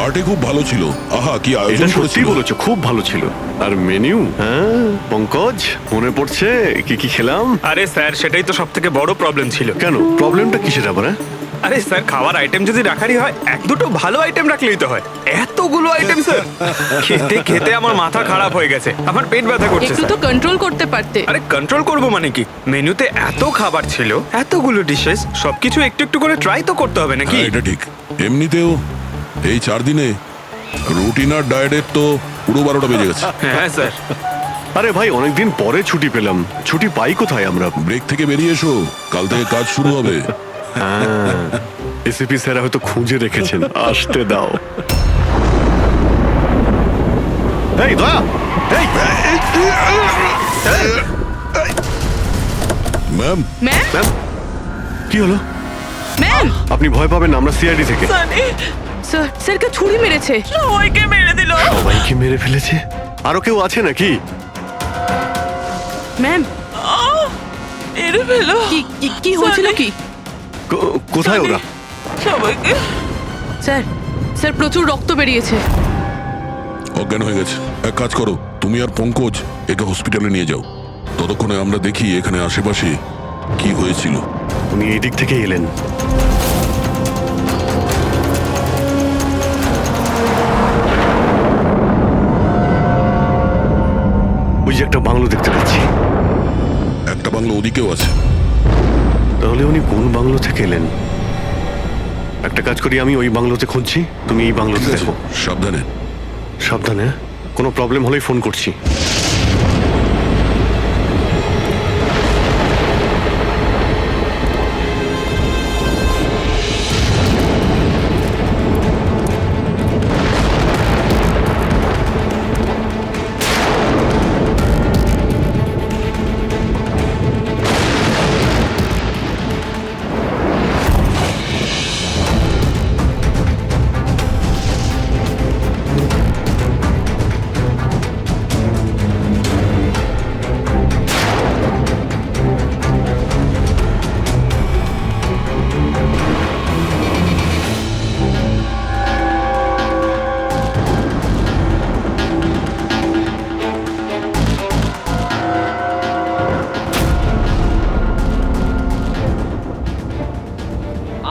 Party খুব ভালো ছিল। আহা, কি এটা আয়োজন সত্যি করেছিল। বলেছো, খুব ভালো ছিল। আর মেনু, হ্যাঁ পঙ্কজ, মনে পড়ছে কি কি খেলাম? আরে স্যার, সেটাই তো সব থেকে বড় প্রবলেম ছিল। কেন, প্রবলেমটা কিসের আবার? হ্যাঁ? আরে স্যার, খাওয়ার আইটেম যদি রাখারই হয়, এক দুটো ভালো আইটেম রাখলেই তো হয়। এতগুলো আইটেম স্যার, খেতে খেতে আমার মাথা খারাপ হয়ে গেছে, আমার পেট ব্যথা করছে একটু স্যার। তো কন্ট্রোল করতে পারতে। আরে কন্ট্রোল করবো মানে কি? মেনুতে এত খাবার ছিল, এতগুলো ডিশেস, সবকিছু একটু একটু করে ট্রাই তো করতে হবে নাকি? হ্যাঁ, এটা ঠিক। এমনিতেও এই 4 দিনে রুটিন আর ডায়েটের তো পুরো 12টা বেজে গেছে। হ্যাঁ স্যার। আরে ভাই, অনেকদিন পরে ছুটি পেলাম, ছুটি পাই কোথায় আমরা? ব্রেক থেকে বেরিয়ে এসো, কাল থেকে কাজ শুরু হবে। এসিপি স্যার হয়তো খুঁজে রেখেছেন, আসতে দাও। এই দয়া, এই ম্যাম, ম্যাম, ম্যাম, কি হলো? ম্যাম, আপনি ভয় পাবেন না, আমরা সিআইডি থেকে। স্যার, স্যারকে ছুরি মেরেছে। সবাইকে মেরে দিল। সবাইকে মেরে ফেলেছে? আরো কেউ আছে নাকি? ম্যাম, মেরে ফেলো কি কি হয়েছিল কি? কোথায় ওরা? সবাইকে। স্যার, স্যার প্রচুর রক্ত বেরিয়েছে। অজ্ঞান হয়ে গেছে। এক কাজ করো, তুমি আর পঙ্কজ একে হসপিটালে নিয়ে যাও। ততক্ষণে আমরা দেখি এখানে আশেপাশে কি হয়েছিল। উনি এই দিক থেকে এলেন। ওই যে একটা বাংলো দেখতে পাচ্ছি। একটা বাংলো ওদিকেও আছে। তাহলে উনি কোন বাংলো থেকে এলেন? একটা কাজ করি, আমি ওই বাংলোতে খুঁজছি, তুমি এই বাংলোতে ঠিক আছে, দেখো। সাবধানে। সাবধানে, কোনো প্রবলেম হলেই ফোন করছি।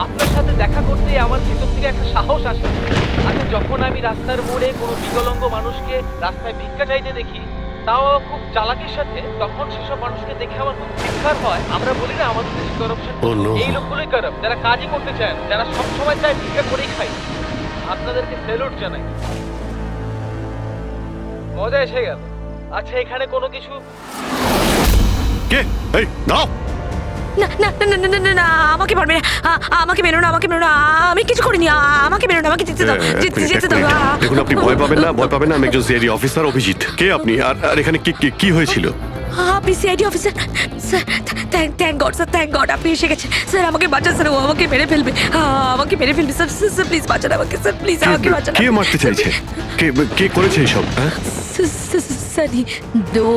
আপনার সাথে দেখা করতেই আমার ভিতর থেকে একটা সাহস আসে। আচ্ছা, যখন আমি রাস্তার মোড়ে কোনো বিকলাঙ্গ মানুষকে রাস্তায় ভিক্ষা চাইতে দেখি, তাও খুব চালাকির সাথে, তখন সেসব মানুষকে দেখে আমার খুব চিৎকার হয়। আমরা বলি না আমাদের দেশে করাপশন, Oh no! এই লোকগুলোই কারাপ, যারা কাজই করতে চায় না, যারা সবসময় চায় ভিক্ষা করেই খায়। আপনাদেরকে স্যালুট জানাই, মজা এসে গেল। আচ্ছা, এখানে কোনো কিছু কে? এই দাও। না না না না না না না, আমাকে পারবে না। আমাকে মেরো না, আমাকে মেরো না। আমি কিছু করিনি। আমাকে মেরো না, আমাকে যেতে দাও, যেতে দাও। দেখুন, আপনি ভয় পাবেন না, ভয় পাবেন না। আমি একজন সিআইডি অফিসার, অভিজিৎ। কে আপনি? আর এখানে কি হয়েছিল? আপনি CID officer? Sir, thank god sir, thank god আপনি এসে গেছেন। স্যার আমাকে বাঁচান স্যার, ও আমাকে মেরে ফেলবে, আমাকে মেরে ফেলবে স্যার। স্যার প্লিজ বাঁচান আমাকে স্যার, প্লিজ আমাকে বাঁচান। কে মারতে চাইছে? কে করেছে এইসব? সানি, ও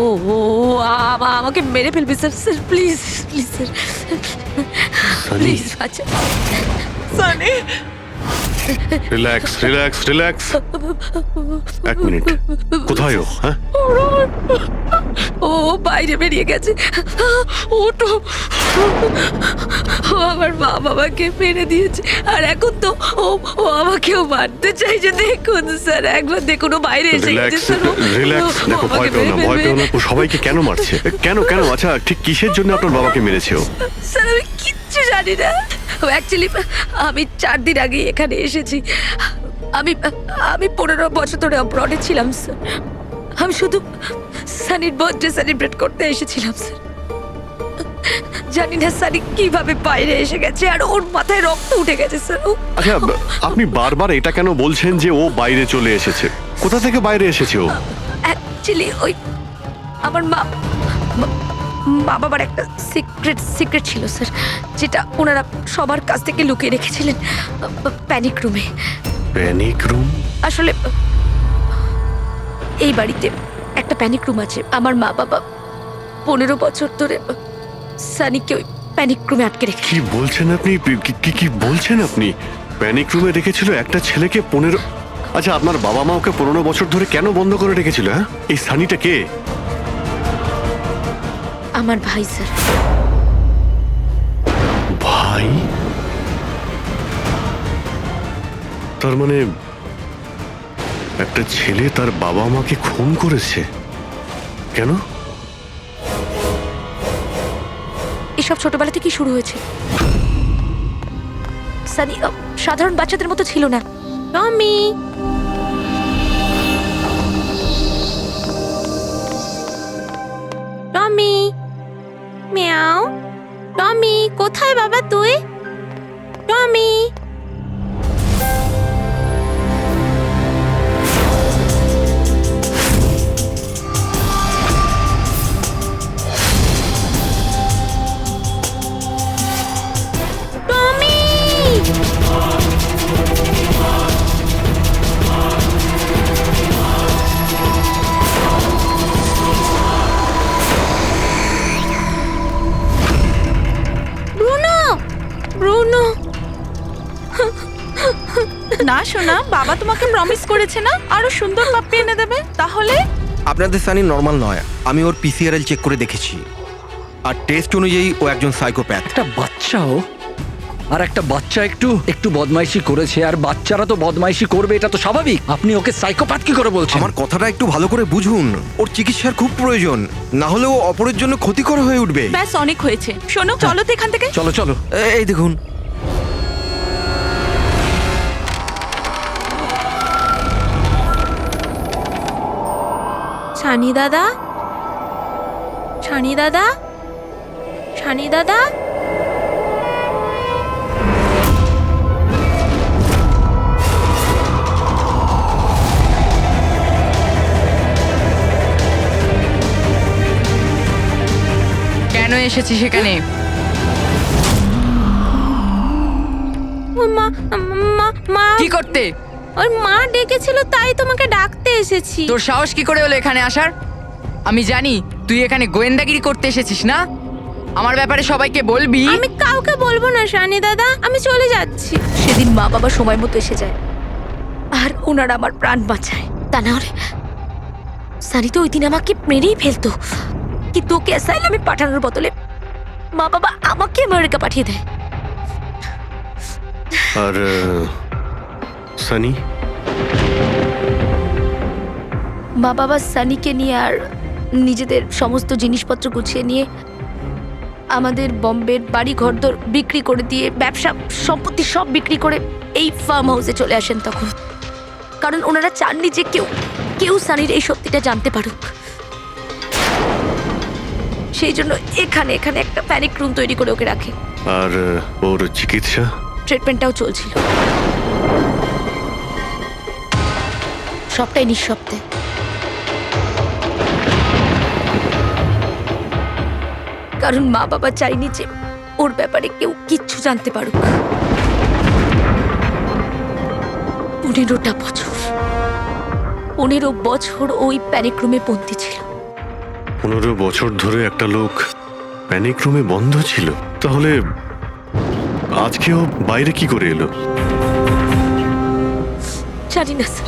আমাকে মেরে ফেলবে sir. Sir please, please sir, please বাঁচান। Sunny, relax, relax, relax. এক মিনিট, কোথায় ও? হ্যাঁ, ও বাইরে বেরিয়ে গেছে। ওটো, ও আমার মা বাবাকে মেরে দিয়েছে, আর এখন তো ও আমাকেও মারতে চাইছে। দেখুন স্যার, একবার দেখুন, ও বাইরে এসে গেছে রিল্যাক্স, স্যার। রিল্যাক্স। দেখো, ভয় পেও না, ভয় পেও না। ও সবাইকে কেন মারছে? কেন? আচ্ছা, ঠিক কিসের জন্য আপনার বাবাকে মেরেছে ও? স্যার আমি কিচ্ছু জানি না। অ্যাকচুয়ালি আমি 4 দিন আগে এখানে এসেছি। আমি 15 বছর ধরে অব্রডে ছিলাম স্যার। আমি শুধু সানির বার্থডে সেলিব্রেট করতে এসেছিলাম স্যার। জানি না সানি কিভাবে বাইরে এসে গেছে, আর ওর মাথায় রক্ত উঠে গেছে স্যার। আচ্ছা, আপনি বারবার এটা কেন বলছেন যে ও বাইরে চলে এসেছে? কোথা থেকে বাইরে এসেছে ও? অ্যাকচুয়ালি ওই আমার মা বাবার একটা সিক্রেট ছিল স্যার, যেটা ওনারা সবার কাছ থেকে লুকিয়ে রেখেছিলেন প্যানিক রুমে। Panic room? আসলে এই বাড়িতে একটা প্যানিক রুম আছে। আমার মা বাবা 15 বছর ধরে সানিকে ওই প্যানিক রুমে আটকে রেখে। কি বলছেন আপনি? কি বলছেন আপনি? প্যানিক রুমে রেখেছিল একটা ছেলেকে 15? আচ্ছা, আপনার বাবা মা ওকে 15 বছর ধরে কেন বন্ধ করে রেখেছিল? হ্যাঁ, এই সানিটা কে? আমার ভাই স্যার। ভাই? তার মানে একটা ছেলে তার বাবা মাকে খুন করেছে? কেন? এসব ছোটবেলা থেকেই শুরু হয়েছে। সানি সাধারণ বাচ্চাদের মতো ছিল না। টমি, টমি, মিয়াও। টমি, কোথায় বাবা তুই? টমি। টমি! ব্রুনো! ব্রুনো! না শোনা, বাবা তোমাকে প্রমিস করেছে না আরো সুন্দর পাপ্পি এনে দেবে। তাহলে আপনাদের সানি নর্মাল নয়, আমি ওর পিসিআরএল চেক করে দেখেছি, আর টেস্ট অনুযায়ী ও একজন সাইকোপ্যাথ। একটা বাচ্চাও, আর একটা বাচ্চা একটু একটু বদমাইশি করেছে, আর বাচ্চারা তো বদমাইশি করবে, এটা তো স্বাভাবিক। আপনি ওকে সাইকোপ্যাথ কি করে বলছেন? আমার কথাটা একটু ভালো করে বুঝুন, ওর চিকিৎসার খুব প্রয়োজন, না হলে ও অপরের জন্য ক্ষতিকর হয়ে উঠবে। ব্যাস অনেক হয়েছে, শোনো চলো তো এখান থেকে। চলো চলো। এই দেখুন, ছানি দাদা, ছানি দাদা, ছানি দাদা। কেন এসেছি সেখানে? ওর মা, মা, মা, কি করতে? ওর মা ডেকেছিল তাই তোমাকে ডাকতে এসেছি। তোর সাহস কি করে হলো এখানে আসার? আমি জানি তুই এখানে গোয়েন্দাগিরি করতে এসেছিস না। আমার ব্যাপারে সবাইকে বলবি। আমি কাউকে বলবো না শানি দাদা, আমি চলে যাচ্ছি। সেদিন মা বাবা সময় মতো এসে যায় আর ওনারা আমার প্রাণ বাঁচায়। তা না হলে সানি তো ওই দিন আমাকে মেরেই ফেলতো, কিন্তু ওকে অ্যাসাইলামে পাঠানোর বদলে মা বাবা আমাকে আমেরিকা পাঠিয়ে দেয়। আর সানি? মা বাবা সানিকে নিয়ে আর নিজেদের সমস্ত জিনিসপত্র গুছিয়ে নিয়ে আমাদের বম্বের বাড়ি ঘরদোর বিক্রি করে দিয়ে, ব্যবসা সম্পত্তি সব বিক্রি করে এই ফার্ম হাউসে চলে আসেন তখন। কারণ ওনারা চাননি যে কেউ সানির এই সত্যিটা জানতে পারুক। সেই জন্য এখানে একটা প্যানিক রুম তৈরি করে ওকে রাখে। আর ওর চিকিৎসা? ট্রিটমেন্টটাও চলছিল, সবটাই নিঃশব্দে। কারণ মা বাবা চাইনি যে ওর ব্যাপারে কেউ কিচ্ছু জানতে পারুক। 15 বছর ওই প্যানিক রুমে বন্দি ছিল। 15 বছর ধরে একটা লোক প্যানিক রুমে বন্ধ ছিল, তাহলে আজকেও বাইরে কি করে এলো? জানি না স্যার।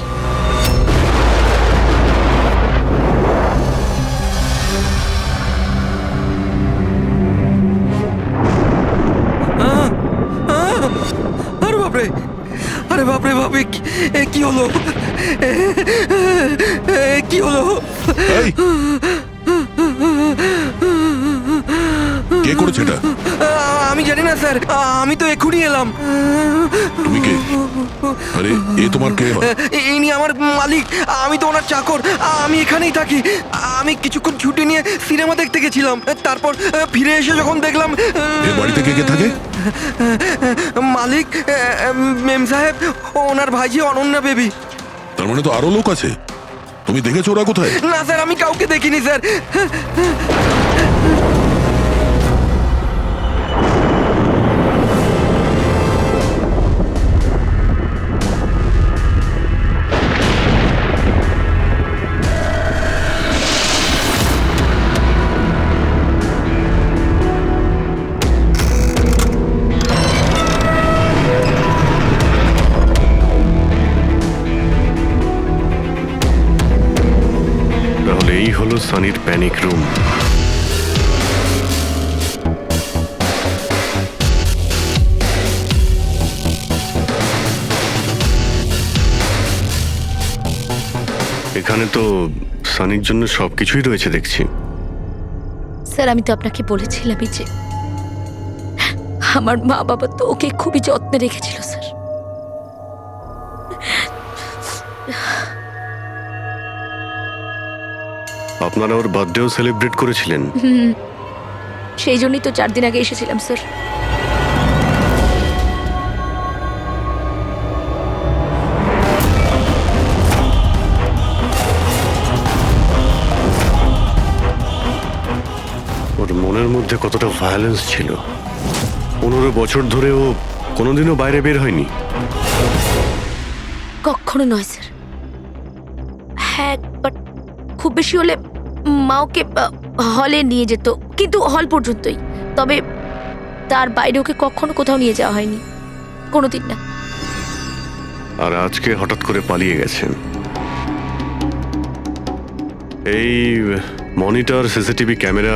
আরে বাপরে, আরে বাপরে বাপরে, কি হলো? কি হলো? এই, কে করেছে এটা? আমি জানি না স্যার, আমি তো এক্ষুনি এলাম। তুমি কে? আরে এ তোমার কে হয়? ইনি আমার মালিক, আমি তো ওনার চাকর। আমি এখানেই থাকি। আমি কিছুক্ষণ ছুটি নিয়ে সিনেমা দেখতে গেছিলাম, তারপর ফিরে এসে যখন দেখলাম এ বাড়িতে কে কে থাকে? মালিক, মেম সাহেব, ওনার ভাইজি অনন্যা বেবি। তার মানে তো আরো লোক আছে। তুমি দেখেছো ওরা কোথায়? না স্যার, আমি কাউকে দেখিনি স্যার। হলো সানির প্যানিক রুম। এখানে তো সানির জন্য সবকিছুই রয়েছে দেখছি। স্যার আমি তো আপনাকে বলেছিলামই যে আমার মা বাবা তো ওকে খুবই যত্নে রেখেছিল স্যার। আপনারা ওর বার্থডেও সেলিব্রেট করেছিলেন? সেই জন্যই তো 4 দিন আগে এসেছিলাম স্যার। ওর মনের মধ্যে কতটা ভায়োলেন্স ছিল। 15 বছর ধরে ও কোনোদিনও বাইরে বের হয়নি। কখনো নয় স্যার। হ্যাঁ বাট খুব বেশি হলে মা ওকে হলে নিয়ে যেত, কিন্তু হল পর্যন্তই। তবে তার বাইরে ওকে কখনো কোথাও নিয়ে যাওয়া হয়নি, কোনোদিন না। আর আজকে হঠাৎ করে পালিয়ে গেছেন। এই মনিটর, সিসিটিভি ক্যামেরা,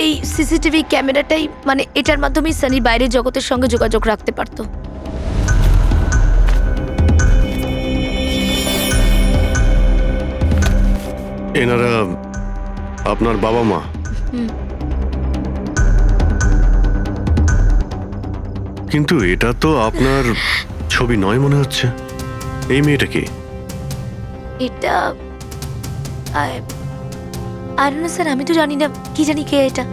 এই সিসিটিভি ক্যামেরাটাই মানে এটার মাধ্যমেই সানি বাইরের জগতের সঙ্গে যোগাযোগ রাখতে পারতো। এনারা আপনার বাবা মা? কিন্তু এটা তো আপনার ছবি নয় মনে হচ্ছে। এই মেয়েটা কি? এটা আর না স্যার, আমি তো জানি না, কি জানি কে এটা।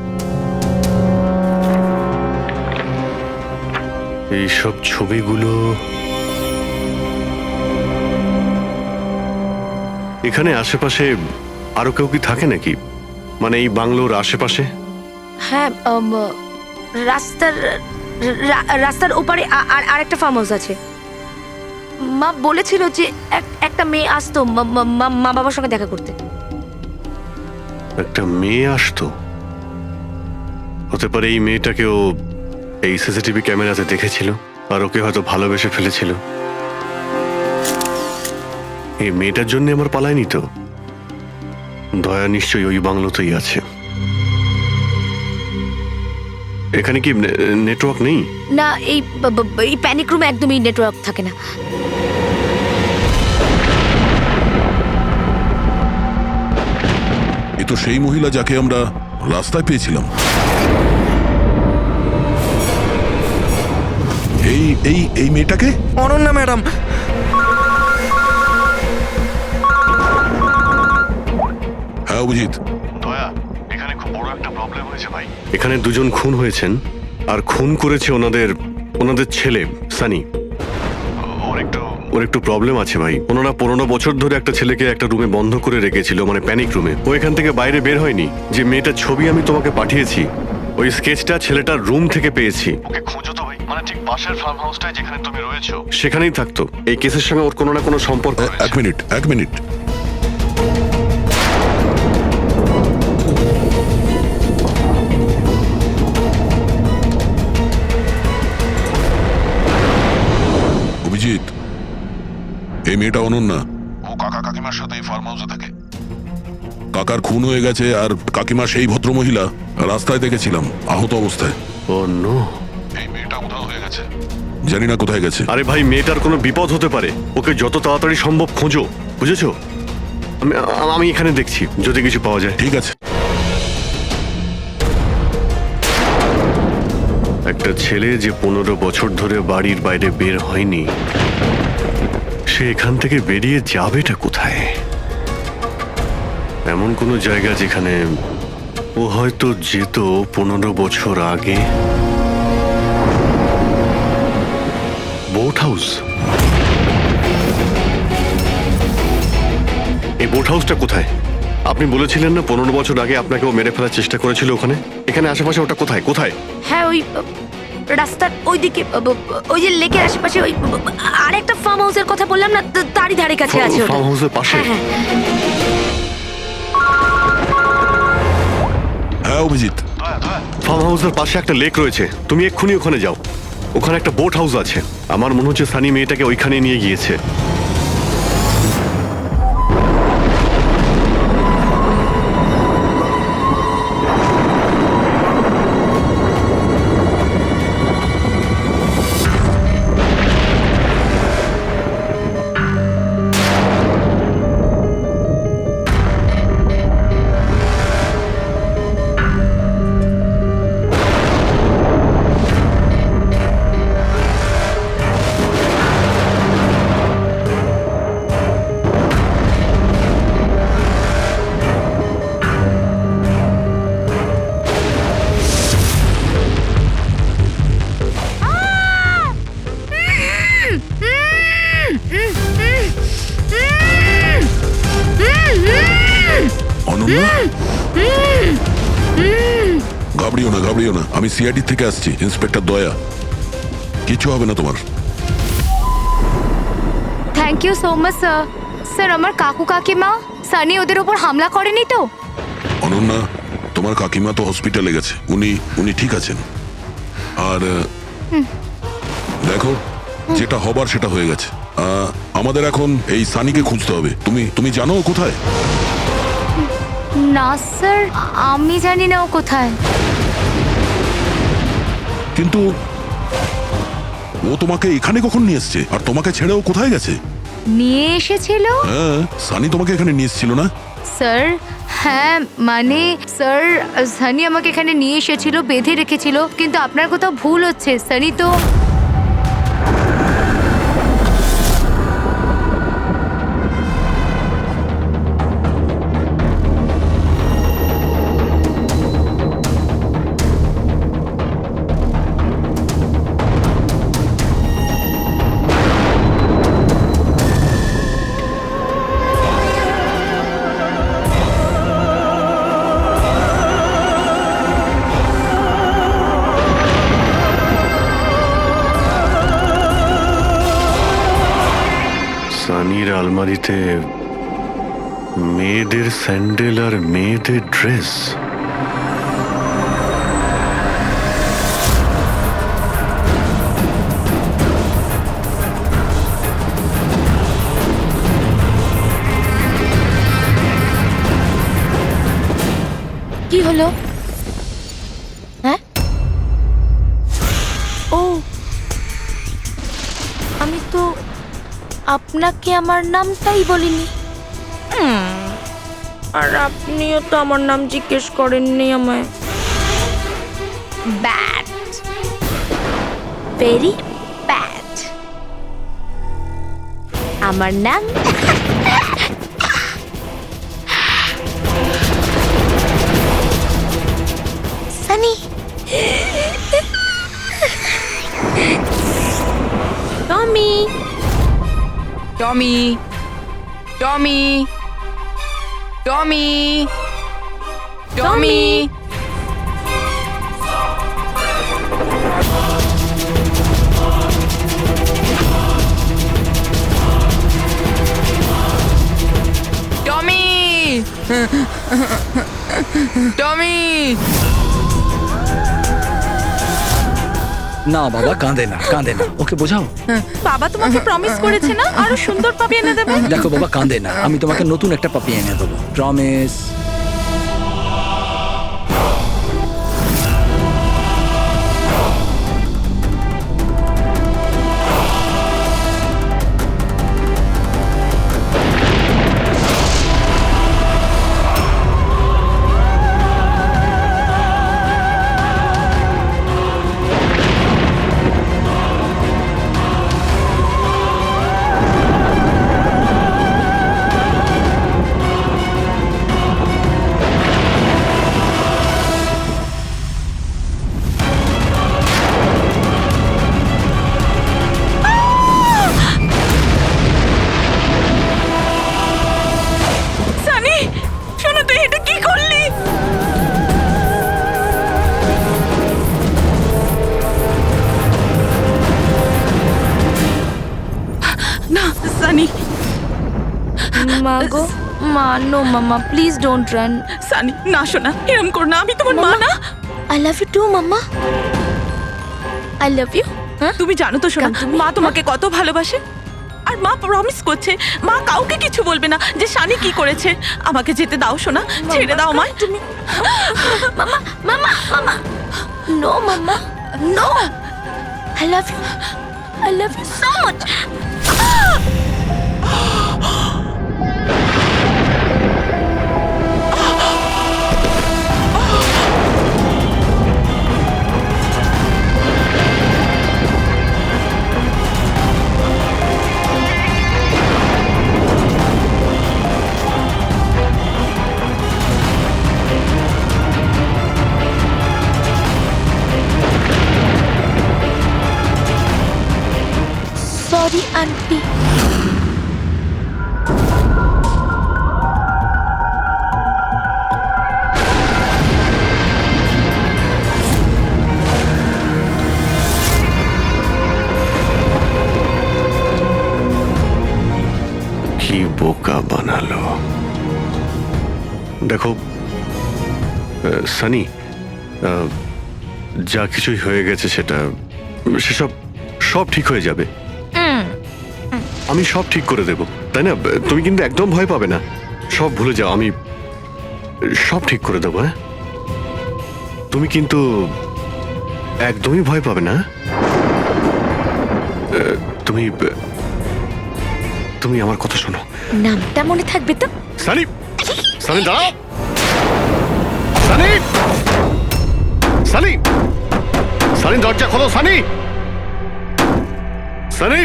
এইসব ছবিগুলো এখানে আশেপাশে আরো কেউ কি থাকে নাকি? মানে এই বাংলোর আশেপাশে? হ্যাঁ রাস্তার ওপারে আর একটা ফার্ম হাউস আছে। মা বলেছিল যে একটা মেয়ে আসতো মা বাবার সঙ্গে দেখা করতে। একটা মেয়ে আসতো? হতে পারে এই মেয়েটাকেও এই সিসিটিভি ক্যামেরাতে দেখেছিল আর ওকে হয়তো ভালোবেসে ফেলেছিল। এই মেয়েটার জন্য আমার পালায়নি তো। দয়া নিশ্চয়ই ওই বাংলোতেই আছে। এখানে কি নেটওয়ার্ক নেই? না, এই প্যানিক রুমে একদমই নেটওয়ার্ক থাকে না। এ তো সেই মহিলা যাকে আমরা রাস্তায় পেয়েছিলাম। এই এই এই মেয়েটাকে? অনন্যা ম্যাডাম। হ্যাঁ অভিজিৎ। দয়া, এখানে খুব বড় একটা প্রবলেম হয়েছে ভাই। এখানে দুজন খুন হয়েছেন আর খুন করেছে ওনাদের ছেলে সানি। ওর একটু প্রবলেম আছে ভাই। ওনারা 15 বছর ধরে একটা ছেলেকে একটা রুমে বন্ধ করে রেখেছিল, মানে প্যানিক রুমে। ও এখান থেকে বাইরে বের হয়নি। যে মেয়েটার ছবি আমি তোমাকে পাঠিয়েছি, ওই স্কেচটা ছেলেটার রুম থেকে পেয়েছি। ওকে খোঁজো তো ভাই, মানে ঠিক পাশের ফার্ম হাউসটায় যেখানে তুমি রয়েছো সেখানেই থাকতো। এই কেসের সঙ্গে ওর কোনো না কোনো সম্পর্ক রয়েছে। এক মিনিট। অভিজিৎ, এই মেয়েটা অনন্যা। ও কাকা কাকিমার সাথে এই ফার্ম হাউসে থাকে। কাকার খুন হয়ে গেছে আর কাকিমা সেই ভদ্রমহিলা রাস্তায় দেখেছিলাম আহত অবস্থায়। ও নো, এই মেয়েটা উধাও হয়ে গেছে, জানি না কোথায় গেছে। আরে ভাই, মেয়েটার কোনো বিপদ হতে পারে। ওকে যত তাড়াতাড়ি সম্ভব খোঁজো, বুঝেছো? আমি এখানে দেখছি যদি কিছু পাওয়া যায়। ঠিক আছে। একটা ছেলে যে 15 বছর ধরে বাড়ির বাইরে বের হয়নি, সে এখান থেকে বেরিয়ে যাবেটা কোথায়? এমন কোনো জায়গা যেখানে ও হয়তো যেত 15 বছর আগে। Boat house. এই বোট হাউসটা কোথায়? আপনি বলেছিলেন না 15 বছর আগে আপনাকে ও মেরে ফেলার চেষ্টা করেছিল ওখানে? এখানে আশেপাশে ওটা কোথায়? হ্যাঁ ওই রাস্তার ওইদিকে, ওই যে লেকের আশেপাশে, ওই আরেকটা ফার্ম হাউসের কথা বললাম না, তারই ধারে কাছে আছে ওটা। ফার্ম হাউসের পাশে? হ্যাঁ। হ্যাঁ অভিজিৎ, ফার্ম হাউসের পাশে একটা লেক রয়েছে। তুমি এক্ষুনি ওখানে যাও। ওখানে একটা বোট হাউস আছে। আমার মনে হচ্ছে সানি মেয়েটাকে ওইখানে নিয়ে গিয়েছে। ঘাবড়িও না আমি সিআইডি থেকে আসছি, ইন্সপেক্টর দয়া। কিছু হবে না তোমার। Thank you so much sir. Sir আমার কাকু কাকিমা সানি ওদের উপর হামলা করেনি তো? অনন্যা, তোমার কাকিমা তো হসপিটালে গেছে, উনি ঠিক আছেন। আর দেখো, যেটা হবার সেটা হয়ে গেছে। আমাদের এখন এই সানিকে খুঁজতে হবে। তুমি জানো ও কোথায়? না স্যার, আমি জানি না ও কোথায়। কিন্তু ও তোমাকে এখানে কখন নিয়ে এসছে, আর তোমাকে ছেড়ে ও কোথায় গেছে? নিয়ে এসেছিল হ্যাঁ, সানি তোমাকে এখানে নিয়ে এসেছিল না? স্যার। হ্যাঁ মানে স্যার, সানি আমাকে এখানে নিয়ে এসেছিল, বেঁধে রেখেছিল, কিন্তু আপনার কোথাও ভুল হচ্ছে। সানি তো সানির আলমারিতে মেয়েদের স্যান্ডেল আর মেয়েদের ড্রেস। কি হলো? হ্যাঁ, ও আমি তো আপনাকে আমার নামটাই বলিনি। আর আপনিও তো আমার নাম জিজ্ঞেস করেননি আমায়। Bad, very bad. আমার নাম সানি। টমি, টমি, টমি, টমি, টমি। টমি, টমি। না বাবা, কাঁদে না। ওকে বোঝাও। বাবা তোমাকে প্রমিস করেছে না আরো সুন্দর পাপি এনে দেবে? দেখো বাবা, কাঁদে না। আমি তোমাকে নতুন একটা পাপি এনে দেবো, প্রমিস। সানি, শোনো, তুই এটা কি করলি? না সানি, মা গো, মা, নো মামা, প্লিজ ডোন্ট রান। সানি না, শোনা, এরম কর না। আমি তোমার মা না? I love you too mamma, I love you. তুমি জানো তো শোনা, মা তোমাকে কত ভালোবাসে। আর মা প্রমিস করছে মা কাউকে কিছু বলবে না যে সানি কি করেছে। আমাকে যেতে দাও শোনা, ছেড়ে দাও আমায়। তুমি মামা, মামা, মামা, no mamma, no, I love you so much. Sorry, auntie. বোকা বানালো। দেখো সানি, যা কিছুই হয়ে গেছে সেসব সব ঠিক হয়ে যাবে। আমি সব ঠিক করে দেব, তাই না? তুমি কিন্তু একদম ভয় পাবে না, সব ভুলে যাও, আমি সব ঠিক করে দেবো। হ্যাঁ, তুমি কিন্তু একদমই ভয় পাবে না। তুমি তুমি আমার কথা শোনো। নামটা মনে থাকবে তো? সানি, সানি দাঁড়াও। সানি, সানি, সানি দরজা খোলো। সানি, সানি,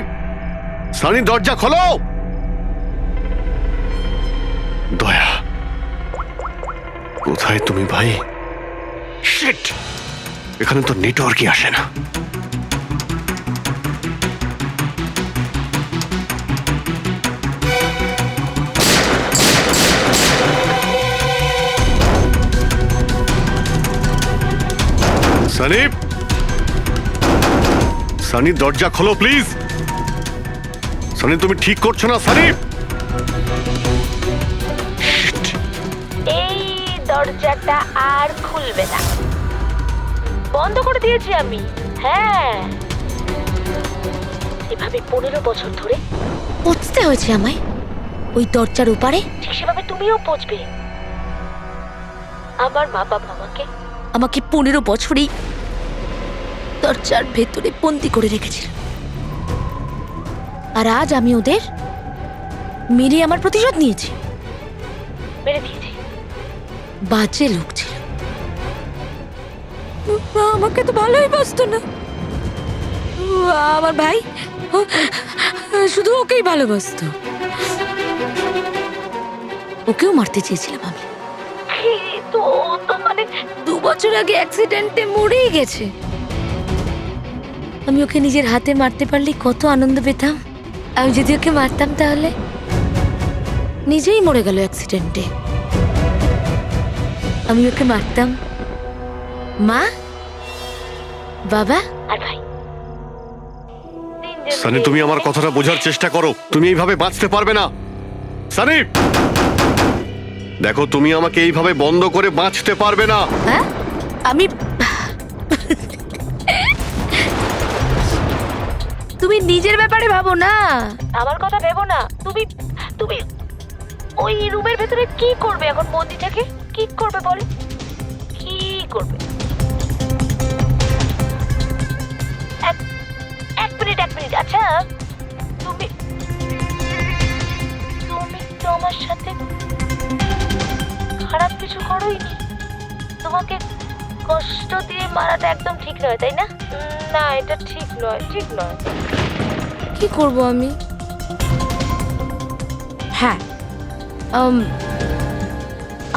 সানি দরজা খোলো। দয়া, কোথায় তুমি ভাই? শিট, এখানে তো নেটওয়ার্কই আসে না। সানি, সানি দরজা খোলো প্লিজ। সানি তুমি ঠিক করছো না সানি। এই দরজাটা আর খুলবে না, বন্ধ করে দিয়েছি আমি। হ্যাঁ, এভাবে 15 বছর ধরে পচতে হয়েছে আমায় ওই দরজার উপারে, ঠিক সেভাবে তুমিও পচবে। আমার মা বাবা আমাকে 15 বছরই দরজার ভেতরে বন্দি করে রেখেছিল, আর আজ আমি ওদের মেরে আমার প্রতিশোধ নিয়েছি, মেরে দিয়েছি। বাজে লোক ছিল, আমাকে তো ভালোই বাসতো না। আমার ভাই শুধু ওকেই ভালোবাসতো, ওকেও মারতে চেয়েছিলাম আমি, তো মানে 2 বছর আগে অ্যাক্সিডেন্টে মরেই গেছে। আমি ওকে নিজের হাতে মারতে পারলে কত আনন্দ পেতাম। আমি যদি ওকে মারতাম তাহলে নিজেই মরে গেল অ্যাক্সিডেন্টে। আমি ওকে মারতাম, মা, বাবা আর ভাই। সানি তুমি আমার কথাটা বোঝার চেষ্টা করো, তুমি এইভাবে বাঁচতে পারবে না। সানি দেখো, তুমি আমাকে এইভাবে বন্ধ করে বাঁচতে পারবে না। হ্যাঁ, আমি তুমি নিজের ব্যাপারে ভাবো না, আমার কথা ভেবো না। তুমি তুমি ওই রুমের ভেতরে কি করবে এখন বন্দি থেকে? কি করবে বল, কি করবে? এক মিনিট। আচ্ছা, তুমি তো আমার সাথে খারাপ কিছু করোইনি। তোমাকে কষ্ট দিয়ে মারাটা একদম ঠিক নয়, তাই না? না, এটা ঠিক নয়। কি করব আমি? হ্যাঁ,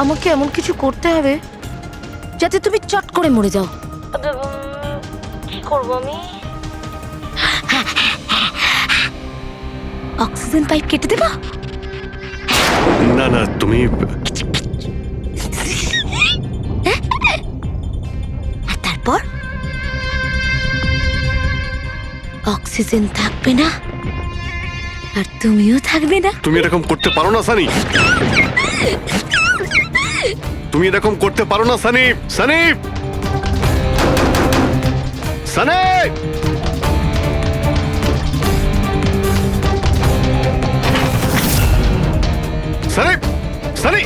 আমাকে এমন কিছু করতে হবে যাতে তুমি চট করে মরে যাও। কি করব আমি? অক্সিজেন পাইপ কেটে দেব? না না, তুমি আর তারপর অক্সিজেন থাকবে না, আর তুমিও থাকবে না। তুমি এরকম করতে পারো না সানি, তুমি এরকম করতে পারো না সানি। সানি, সানি, সানি, সানি।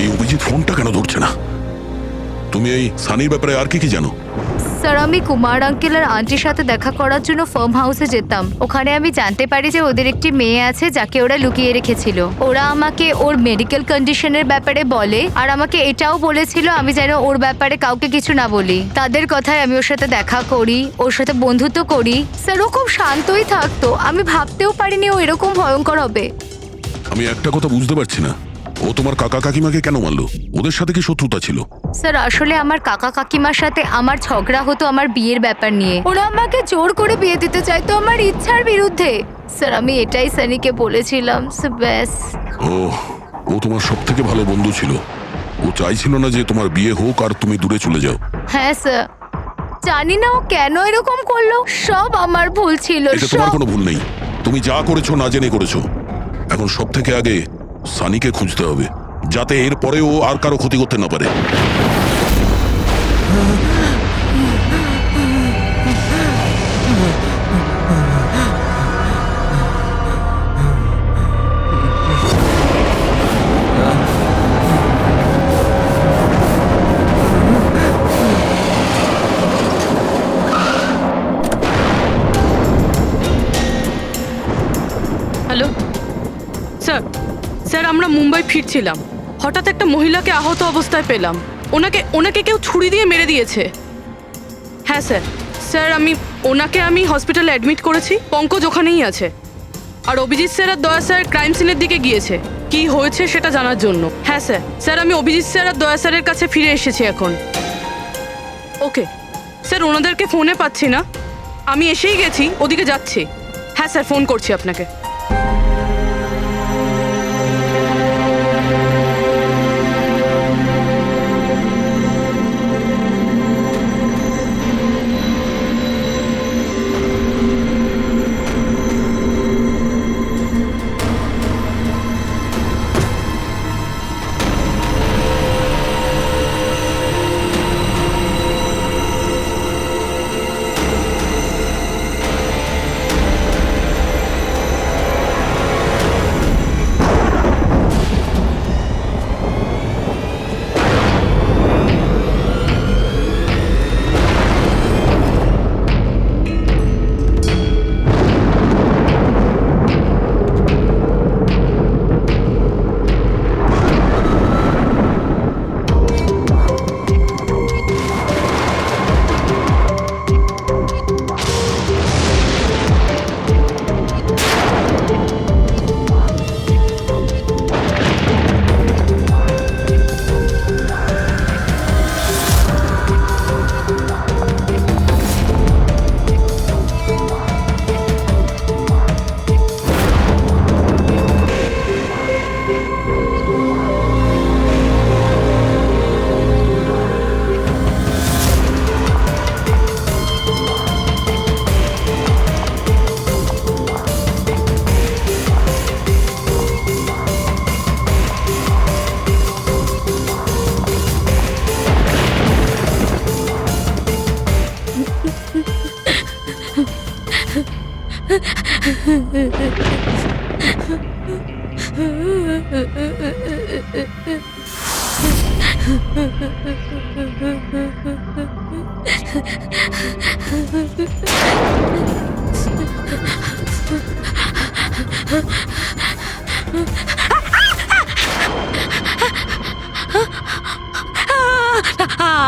এই অভিজিৎ ফোনটা কেন ধরছে না? তুমি এই সানির ব্যাপারে আর কি জানো? স্যার আমি কুমার আঙ্কেল আর আন্টির সাথে দেখা করার জন্য ফার্ম হাউসে যেতাম। ওখানে আমি জানতে পারি যে ওদের একটি মেয়ে আছে যাকে ওরা লুকিয়ে রেখেছিল। ওরা আমাকে ওর মেডিকেল কন্ডিশনের ব্যাপারে বলে আর আমাকে এটাও বলেছিল আমি যেন ওর ব্যাপারে কাউকে কিছু না বলি। তাদের কথায় আমি ওর সাথে দেখা করি, ওর সাথে বন্ধুত্ব করি। স্যার ও খুব শান্তই থাকতো, আমি ভাবতেও পারিনি ও এরকম ভয়ঙ্কর হবে। আমি একটা কথা বুঝতে পারছি না, ও তোমার কাকা কাকিমাকে কেন মারলো? ওদের সাথে কি শত্রুতা ছিল? স্যার আসলে আমার কাকা কাকিমার সাথে আমার ঝগড়া হতো আমার বিয়ের ব্যাপার নিয়ে। ওরা আমাকে জোর করে বিয়ে দিতে চাইতো আমার ইচ্ছার বিরুদ্ধে। স্যার আমি এটাই সানিকে বলেছিলাম। ব্যাস। ও তোমার সব থেকে ভালো বন্ধু ছিল। ও চাইছিল না যে তোমার বিয়ে হোক আর তুমি দূরে চলে যাও। হ্যাঁ স্যার, জানি না ও কেন এরকম করলো। সব আমার ভুল ছিল। এটা তোমার কোনো ভুল নেই, তুমি যা করেছো না জেনে করেছো। এখন সব থেকে আগে সানিকে খুঁজতে হবে, যাতে এর পরে ও আর কারো ক্ষতি করতে না পারে। হ্যালো স্যার, স্যার আমরা মুম্বাই ফিরছিলাম, হঠাৎ একটা মহিলাকে আহত অবস্থায় পেলাম। ওনাকে কেউ ছুরি দিয়ে মেরে দিয়েছে। হ্যাঁ স্যার, স্যার ওনাকে আমি হসপিটালে অ্যাডমিট করেছি। পঙ্কজ ওখানেই আছে। আর অভিজিৎ স্যার আর দয়া স্যার ক্রাইম সিনের দিকে গিয়েছে কি হয়েছে সেটা জানার জন্য। হ্যাঁ স্যার, স্যার আমি অভিজিৎ স্যার আর দয়া স্যারের কাছে ফিরে এসেছি এখন। ওকে স্যার, ওনাদেরকে ফোনে পাচ্ছি না, আমি এসেই গেছি, ওদিকে যাচ্ছি। হ্যাঁ স্যার, ফোন করছি আপনাকে।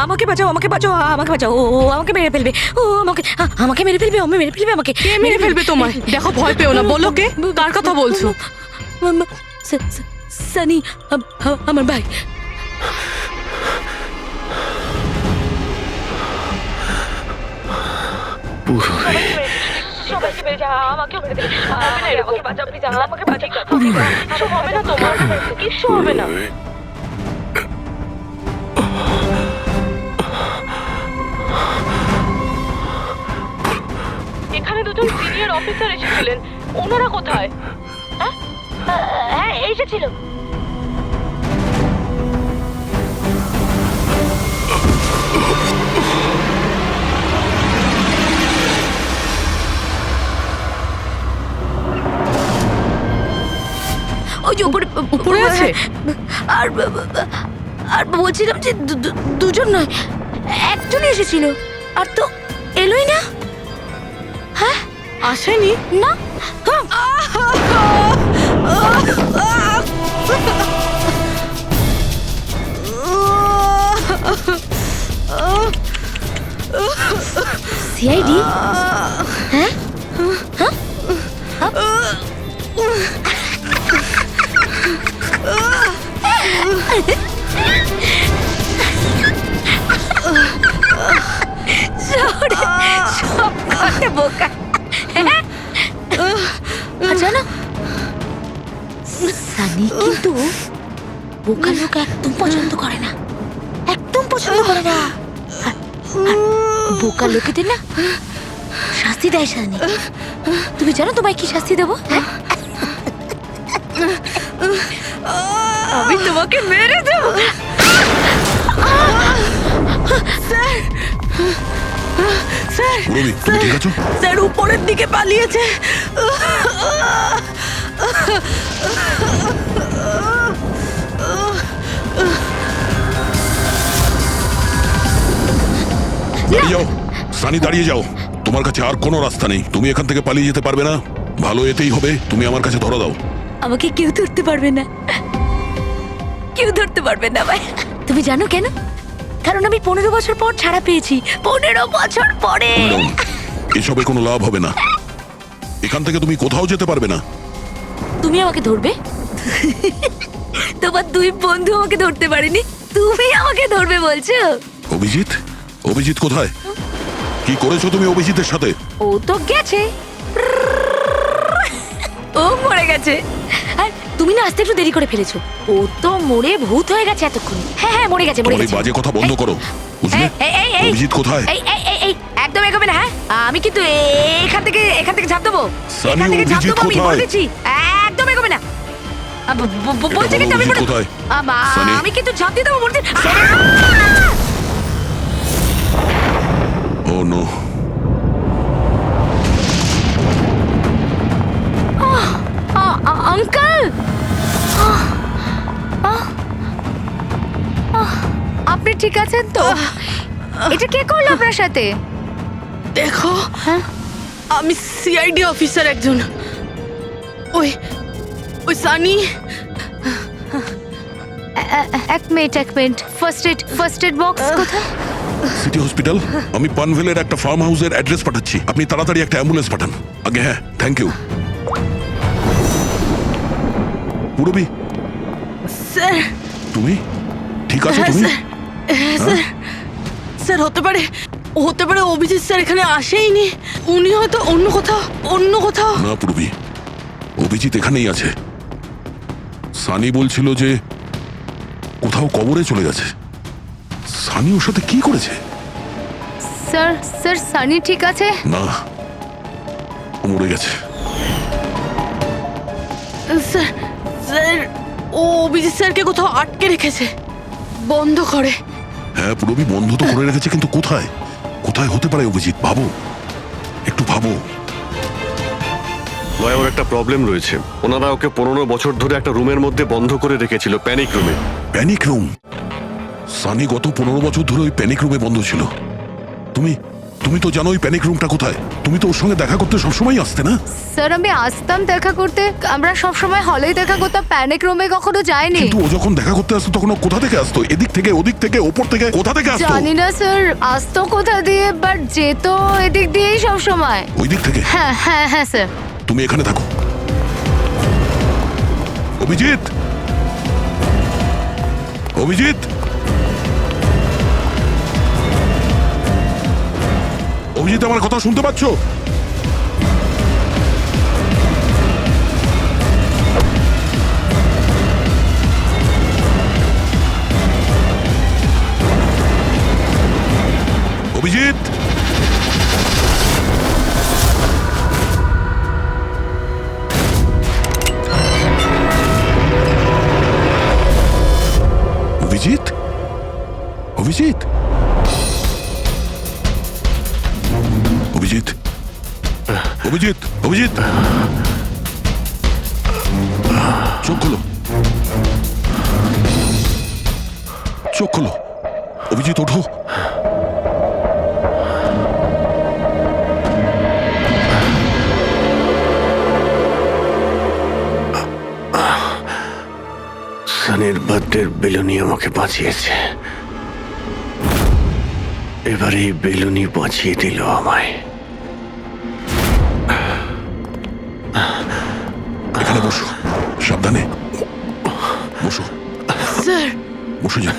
আমাকে বাঁচাও, আমাকে বাঁচাও, আমাকে বাঁচাও। ও আমাকে মেরে ফেলবে, ও আমাকে মেরে ফেলবে, মেরে ফেলবে আমাকে। কে মেরে ফেলবে তোমায়? দেখো, ভয় পেও না, বলো কে, কার কথা বলছো? সানি, আমার ভাই। সবাইকে মেরে যা, আমাকেও মেরে দেবে। আমাকে বাঁচাও প্লিজ, আমাকে বাঁচাও। কিছু হবে না তোমার, কিছু হবে না। এখানে দুজন সিনিয়র অফিসার এসেছিলেন, ওনারা কোথায়? হ্যাঁ এসেছিল। ওই যে উপরে উপরে আছে। আর বলছিলাম যে দুজন নয়, একজন এসেছিল। আর তো এলোই না। হ্যাঁ আসেনি? না। সিআইডি? হ্যাঁ? শহরে সব কটা বোকা। হ্যাঁ? আর জানো, সানি কিন্তু বোকা লোক একদম পছন্দ করে না, একদম পছন্দ করে না। আর বোকা লোকেদের না শাস্তি দেয় সানি। তুমি জানো তোমায় কি শাস্তি দেবো? হ্যাঁ? আমি তোমাকে মেরে দেবো। স্যার রবি, তুমি ঠিক আছো? স্যার উপরের দিকে পালিয়েছে। দাঁড়িয়ে যাও সানি, দাঁড়িয়ে যাও। তোমার কাছে আর কোনো রাস্তা নেই, তুমি এখান থেকে পালিয়ে যেতে পারবে না। ভালো এতেই হবে, তুমি আমার কাছে ধরা দাও। আমাকে কেউ ধরতে পারবে না, কেউ ধরতে পারবে না ভাই। তুমি জানো কেন? কারণ আমি 15 বছর পর ছাড়া পেয়েছি। 15 বছর পরে। দাও। এসবে কোনো লাভ হবে না, এখান থেকে তুমি কোথাও যেতে পারবে না। তুমি আমাকে ধরবে? তোমার দুই বন্ধু আমাকে ধরতে পারেনি, তুমি আমাকে ধরবে বলছো? অভিজিৎ, অভিজিৎ কোথায়? কি করেছো তুমি অভিজিতের সাথে? ও তো গেছে, ও মরে গেছে। আর তুমি না আসতে একটু দেরি করে ফেলেছো। ও তো মরে ভূত হয়ে গেছে এতক্ষণ। হ্যাঁ হ্যাঁ, মরে গেছে, মরে তোমার এই গেছে। বাজে কথা বন্ধ করো, বুঝলে? অভিজিৎ কোথায়? এই এই এই এই একদম এগোবে না। হ্যাঁ, আমি কিন্তু এখান থেকে ঝাঁপ দেবো। সানি, এখান থেকে ঝাঁপ অভিজিৎ দেবো, আমি কোথায়? বলেছি। একদম এগোবে না। বলছি কিন্তু আমি অভিজিৎ কোথায়? সানি। আমি কিন্তু ঝাঁপ দিয়ে দেবো বলছি। ও নো। আঙ্কেল, আপনি ঠিক আছেন তো? এটা কে করলো আপনার সাথে? দেখো, আমি সিআইডি অফিসার একজন। ওই ওই সানি। এক মিনিট। ফার্স্ট এড বক্স কোথায়? City hospital. আমি পানভেলের একটা ফার্ম হাউসের অ্যাড্রেস পাঠাচ্ছি, আপনি তাড়াতাড়ি একটা অ্যাম্বুলেন্স পাঠান আগে। হ্যাঁ, থ্যাংক ইউ। Purabi, sir. তুমি ঠিক আছো? হ্যাঁ তুমি স্যার, হ্যাঁ স্যার। স্যার হতে পারে অভিজিৎ স্যার এখানে আসেইনি। উনি হয়তো অন্য কোথাও। না পুরবি, অভিজিৎ এখানেই আছে। সানি বলছিল যে কোথাও কবরে চলে গেছে। সানি ওর সাথে কি করেছে? স্যার সানি ঠিক আছে? না, ও মরে গেছে। স্যার ও অভিজিৎ স্যারকে কোথাও আটকে রেখেছে, বন্ধ করে। হ্যাঁ পুরবি, বন্ধ তো করে রেখেছে, কিন্তু কোথায়? কোথায় হতে পারে অভিজিৎ? ভাবো, একটু ভাবো। লয়া, ওর একটা প্রবলেম রয়েছে। ওনারা ওকে 15 বছর ধরে একটা রুমের মধ্যে বন্ধ করে রেখেছিল, প্যানিক রুমে। Panic room? সানি গত 15 বছর ধরে ওই প্যানিক রুমে বন্ধ ছিল। তুমি তো জানো ওই প্যানিক রুমটা কোথায়। তুমি তো ওর সঙ্গে দেখা করতে সবসময় আসতে না? স্যার আমি আসতাম দেখা করতে, আমরা সব সময় হলেই দেখা করতাম, প্যানিক রুমে কখনো যাইনি। কিন্তু ও যখন দেখা করতে আসতো তখন ও কোথা থেকে আসতো? এদিক থেকে, ওদিক থেকে, ওপর থেকে, কোথা থেকে আসতো? জানি না স্যার, আসতো কোথা দিয়ে, বাট যেত এদিক দিয়েই সব সময়। ওই দিক থেকে? হ্যাঁ স্যার। তুমি এখানে থাকো। অভিজিৎ, অভিজিৎ, অভিজিৎ, আমার কথা শুনতে পাচ্ছ? অভিজিৎ, অভিজিৎ, অভিজিৎ, অভিজিৎ, অভিজিৎ, অভিজিৎ, চোখ খোলো, চোখ খোলো। অভিজিৎ ওঠো, নির্বাদের বেলুনি আমাকে বাঁচিয়েছে, এবার এই বেলুনি বাঁচিয়ে দিল আমায়। এখানে বসো, সাবধানে বসো, স্যার বসে যান।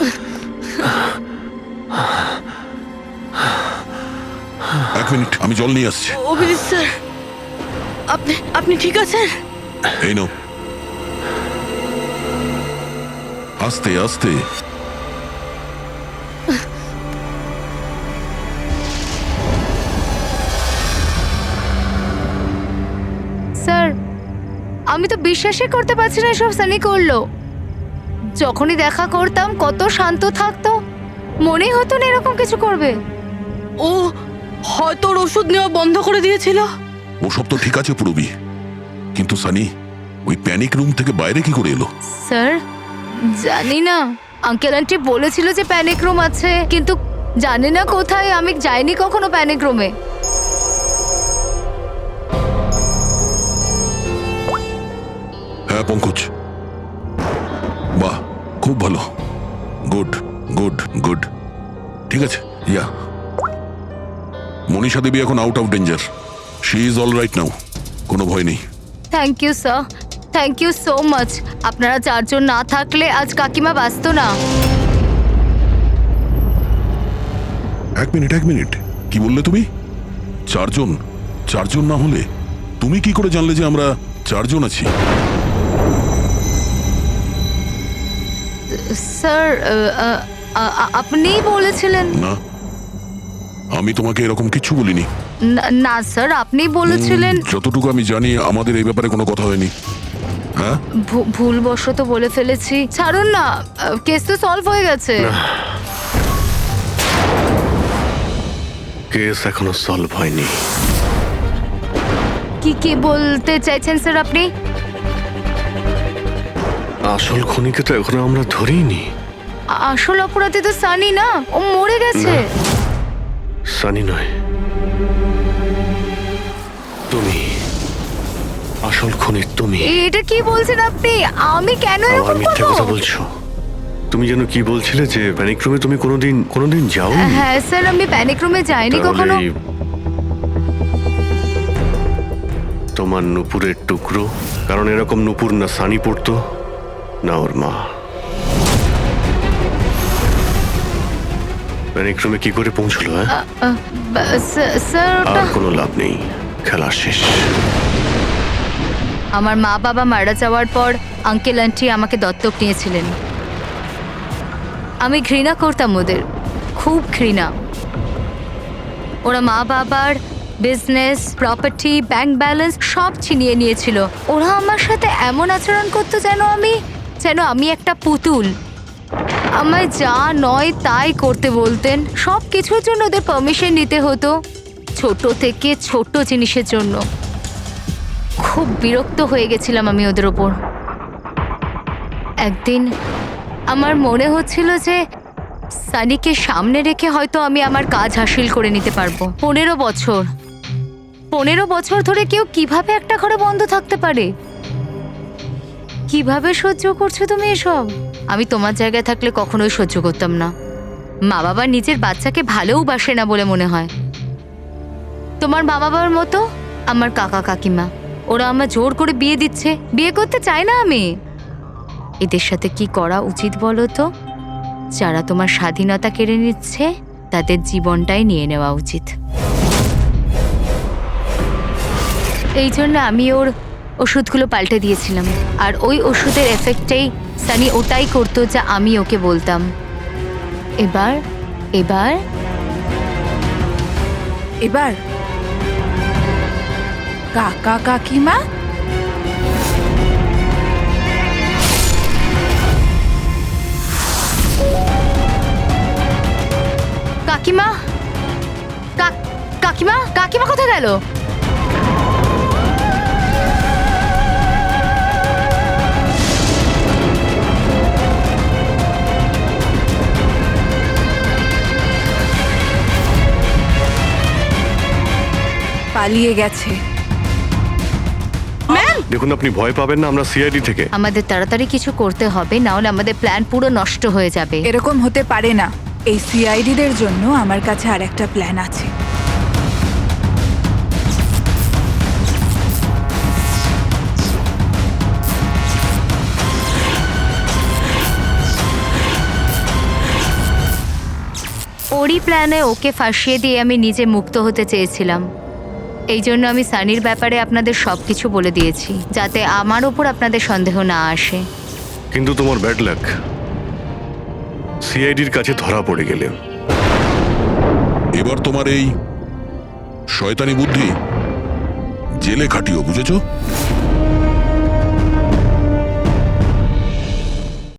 এক মিনিট, আমি জল নিয়ে আসছি। অভিজিৎ স্যার, আপনি ঠিক আছেন? এই নাও, আস্তে আস্তে। স্যার, আমি তো বিশ্বাসই করতে পারছি না সব সানি করলো। যখনই দেখা করতাম কত শান্ত থাকতো, মনেই হতো না এরকম কিছু করবে। ও হয়তো ওর ওষুধ নেওয়া বন্ধ করে দিয়েছিল। ওসব তো ঠিক আছে পুরবি, কিন্তু সানি ওই প্যানিক রুম থেকে বাইরে কি করে এলো? স্যার, জানি না। আঙ্কেল আন্টি বলেছিল যে প্যানিক রুম আছে, কিন্তু জানি না কোথায়। আমি যাইনি কখনো প্যানিক রুমে। হ্যাঁ পঙ্কজ, বাহ, খুব ভালো, গুড গুড গুড। ঠিক আছে, ইয়া, মনীষা দেবী এখন out of danger, she is all right now, কোনো ভয় নেই। Thank you sir, thank you so much. আপনারা চারজন না থাকলে আজ কাকিমা বাঁচতো না। এক মিনিট, কি বললে তুমি? চারজন? চারজন না হলে তুমি কি করে জানলে যে আমরা চারজন আছি? স্যার, আপনিই বলেছিলেন। না, আমি তোমাকে এরকম কিছু বলিনি। না স্যার, আপনি বলেছিলেন। যতটুকু আমি জানি আমাদের এই ব্যাপারে কোনো কথা হয়নি। হ্যাঁ, ভুলবশত বলে ফেলেছি, ছাড়ুন না, কেস তো সলভ হয়ে গেছে। কেস এখনো সলভ হয়নি। কি বলতে চাইছেন স্যার আপনি? আসল খুনিকে তো এখনো আমরা ধরিনি। আসল অপরাধী তো সানি না, ও মরে গেছে। সানি নয়, তুমি আসল খুনি। তুমি এটা কি বলছেন আপনি? আমি কেন আবার এরকম মিথ্যে করব? কথা বলছো। তুমি যেন কি বলছিলে যে প্যানিক রুমে তুমি কোনোদিন যাও? হ্যাঁ স্যার, আমি প্যানিক রুমে যাইনি কখনো। তোমার নুপুরের টুকরো, কারণ এরকম নুপুর না সানি পড়তো না ওর মা। প্যানিক রুমে কি করে পৌঁছলো? স্যার, আর কোনো লাভ নেই, খেলা শেষ। আমার মা বাবা মারা যাওয়ার পর আঙ্কেল আন্টি আমাকে দত্তক নিয়েছিলেন। আমি ঘৃণা করতাম ওদের, খুব ঘৃণা। ওরা মা বাবার বিজনেস, প্রপার্টি, ব্যাংক ব্যালেন্স সব ছিনিয়ে নিয়েছিল। ওরা আমার সাথে এমন আচরণ করতো যেন আমি একটা পুতুল। আমায় যা নয় তাই করতে বলতেন। সব কিছুর জন্য ওদের পারমিশন নিতে হতো, ছোট থেকে ছোট জিনিসের জন্য। খুব বিরক্ত হয়ে গেছিলাম আমি ওদের ওপর। একদিন আমার মনে হচ্ছিল যে সানিকে সামনে রেখে হয়তো আমি আমার কাজ হাসিল করে নিতে পারবো। 15 বছর ধরে কেউ কিভাবে একটা ঘরে বন্ধ থাকতে পারে? কিভাবে সহ্য করছো তুমি এসব? আমি তোমার জায়গায় থাকলে কখনোই সহ্য করতাম না। মা বাবা নিজের বাচ্চাকে ভালোবাসে না বলে মনে হয়। তোমার মা বাবার মতো আমার কাকা কাকিমা, ওরা আমার জোর করে বিয়ে দিচ্ছে। বিয়ে করতে চাই না আমি। এদের সাথে কি করা উচিত বলো তো? যারা তোমার স্বাধীনতা কেড়ে নিচ্ছে তাদের জীবনটাই নিয়ে নেওয়া উচিত। এই জন্য আমি ওর ওষুধগুলো পাল্টে দিয়েছিলাম। আর ওই ওষুধের এফেক্টেই সানি ওটাই করতো যা আমি ওকে বলতাম। এবার এবার এবার কাকা কাকিমা কাকিমা, কাকিমা, কাকিমা কোথায় গেল? পালিয়ে গেছে। ম্যাম দেখুন, আপনি ভয় পাবেন না, আমরা সিআইডি থেকে। আমাদের তাড়াতাড়ি কিছু করতে হবে, না হলে আমাদের প্ল্যান পুরো নষ্ট হয়ে যাবে। এরকম হতে পারে না। এই সিআইডিদের জন্য আমার কাছে আর একটা প্ল্যান আছে। ওরই প্ল্যানে ওকে ফাঁসিয়ে দিয়ে আমি নিজে মুক্ত হতে চেয়েছিলাম। এই জন্য আমি সানির ব্যাপারে আপনাদের সবকিছু বলে দিয়েছি, যাতে আমার ওপর আপনাদের সন্দেহ না আসে। কিন্তু তোমার ব্যাড লাক, সিআইডির কাছে ধরা পড়ে গেলে। এবার তোমার এই শয়তানি বুদ্ধি জেলে খাটিও, বুঝেছো?